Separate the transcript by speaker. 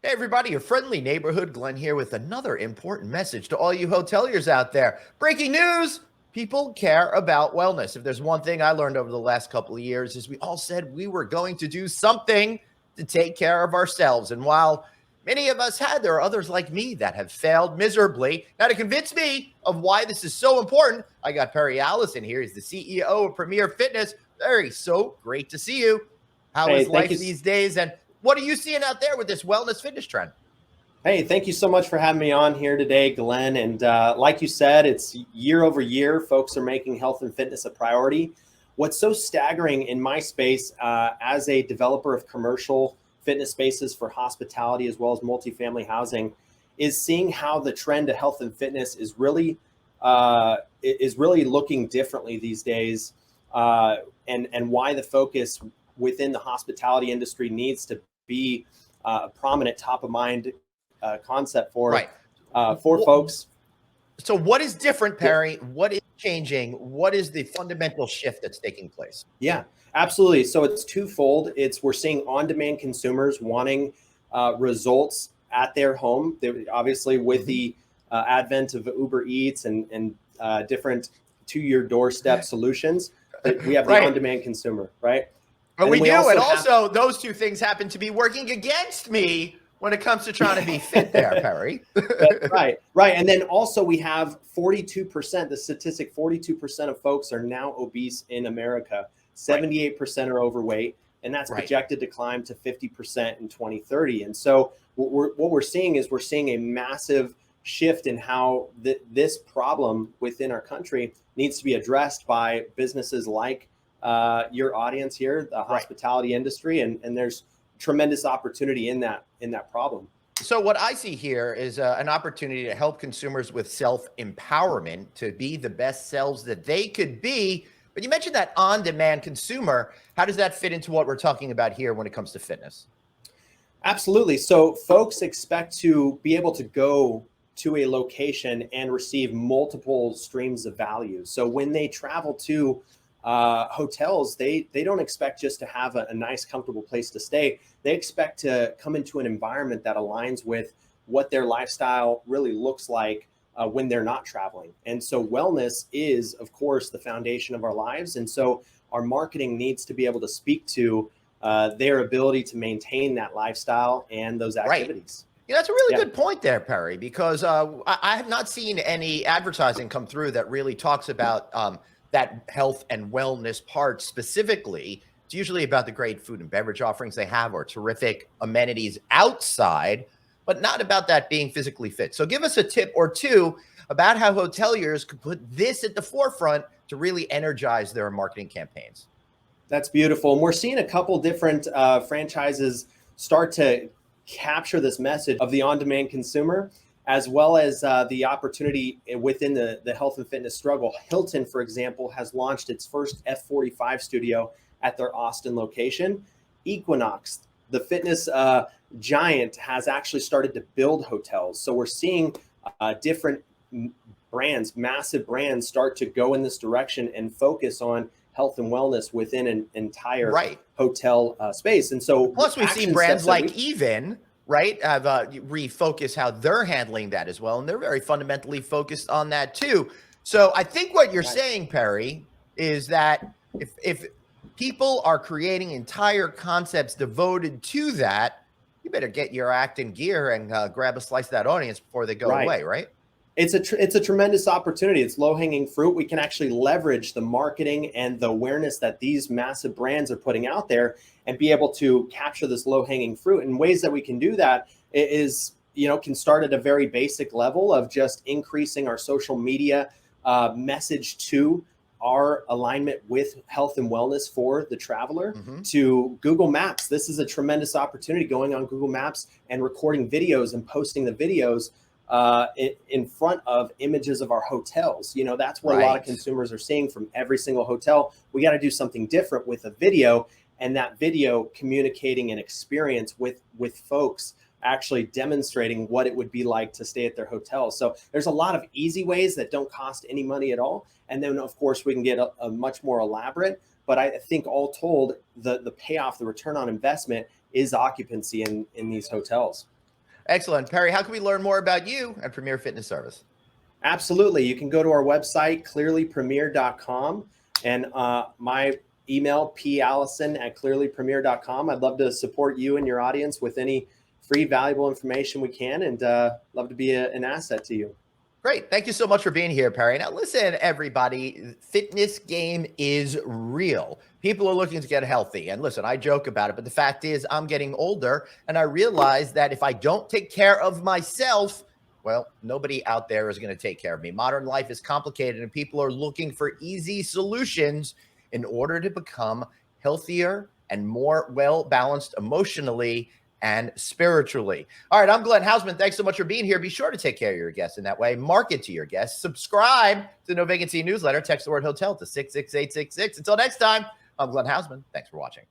Speaker 1: Hey everybody, your friendly neighborhood Glenn here with another important message to all you hoteliers out there. Breaking news! People care about wellness. If there's one thing I learned over the last couple of years is we all said we were going to do something to take care of ourselves. And while many of us had, there are others like me that have failed miserably. Now to convince me of why this is so important, I got Perry Allison here. He's the CEO of Premier Fitness. Perry, so great to see you. How
Speaker 2: Hey,
Speaker 1: is
Speaker 2: thank
Speaker 1: life
Speaker 2: you.
Speaker 1: these days? And what are you seeing out there with this wellness fitness trend?
Speaker 2: Hey, thank you so much for having me on here today, Glenn. And like you said, it's year over year, folks are making health and fitness a priority. What's so staggering in my space as a developer of commercial fitness spaces for hospitality as well as multifamily housing is seeing how the trend to health and fitness is really looking differently these days, and why the focus within the hospitality industry needs to be a prominent top of mind concept for
Speaker 1: Right.
Speaker 2: folks.
Speaker 1: So what is different, Perry? What is changing? What is the fundamental shift that's taking place?
Speaker 2: Yeah, absolutely. So it's twofold. We're seeing on-demand consumers wanting results at their home. Obviously, with the advent of Uber Eats and different to your doorstep solutions, we have the
Speaker 1: Right.
Speaker 2: on-demand consumer, right?
Speaker 1: But
Speaker 2: And
Speaker 1: we
Speaker 2: then
Speaker 1: do. And
Speaker 2: have-
Speaker 1: also, those two things happen to be working against me when it comes to trying to be fit there, Perry.
Speaker 2: Right. And then also we have 42%, the statistic, 42% of folks are now obese in America. 78% are overweight, and that's projected to climb to 50% in 2030. And so what we're seeing is a massive shift in how this problem within our country needs to be addressed by businesses like your audience here, the hospitality industry, and there's tremendous opportunity in that problem.
Speaker 1: So what I see here is an opportunity to help consumers with self-empowerment to be the best selves that they could be. But you mentioned that on-demand consumer. How does that fit into what we're talking about here when it comes to fitness?
Speaker 2: Absolutely. So folks expect to be able to go to a location and receive multiple streams of value. So when they travel to hotels, they don't expect just to have a nice, comfortable place to stay. They expect to come into an environment that aligns with what their lifestyle really looks like when they're not traveling. And so wellness is, of course, the foundation of our lives. And so our marketing needs to be able to speak to their ability to maintain that lifestyle and those activities.
Speaker 1: Yeah, that's a really good point there, Perry, because I have not seen any advertising come through that really talks about that health and wellness part specifically. It's usually about the great food and beverage offerings they have or terrific amenities outside, but not about that being physically fit. So give us a tip or two about how hoteliers could put this at the forefront to really energize their marketing campaigns.
Speaker 2: That's beautiful. And we're seeing a couple different franchises start to capture this message of the on-demand consumer, as well as the opportunity within the health and fitness struggle. Hilton, for example, has launched its first F45 studio at their Austin location. Equinox, the fitness giant, has actually started to build hotels. So we're seeing different brands, massive brands, start to go in this direction and focus on health and wellness within an entire hotel space. And so
Speaker 1: plus we've seen brands like Even have refocus how they're handling that as well. And they're very fundamentally focused on that too. So I think what you're saying, Perry, is that if people are creating entire concepts devoted to that, you better get your act in gear and grab a slice of that audience before they go away, right?
Speaker 2: It's a tremendous opportunity. It's low-hanging fruit. We can actually leverage the marketing and the awareness that these massive brands are putting out there and be able to capture this low-hanging fruit. And ways that we can do that is, can start at a very basic level of just increasing our social media message to our alignment with health and wellness for the traveler, to Google Maps. This is a tremendous opportunity, going on Google Maps and recording videos and posting the videos in front of images of our hotels. That's what a lot of consumers are seeing from every single hotel. We got to do something different with a video, and that video communicating an experience with folks actually demonstrating what it would be like to stay at their hotel. So there's a lot of easy ways that don't cost any money at all. And then of course we can get a much more elaborate, but I think all told, the payoff, the return on investment is occupancy in these hotels.
Speaker 1: Excellent. Perry, how can we learn more about you and Premier Fitness Service?
Speaker 2: Absolutely. You can go to our website, clearlypremier.com, and my email, pallison@clearlypremier.com. I'd love to support you and your audience with any free, valuable information we can, and love to be an asset to you.
Speaker 1: Great. Thank you so much for being here, Perry. Now, listen, everybody, fitness game is real. People are looking to get healthy. And listen, I joke about it, but the fact is I'm getting older, and I realize that if I don't take care of myself, well, nobody out there is going to take care of me. Modern life is complicated, and people are looking for easy solutions in order to become healthier and more well-balanced emotionally and spiritually. All right, I'm Glenn Hausman. Thanks so much for being here. Be sure to take care of your guests in that way. Market to your guests. Subscribe to the No Vacancy newsletter. Text the word hotel to 66866. Until next time, I'm Glenn Hausman. Thanks for watching.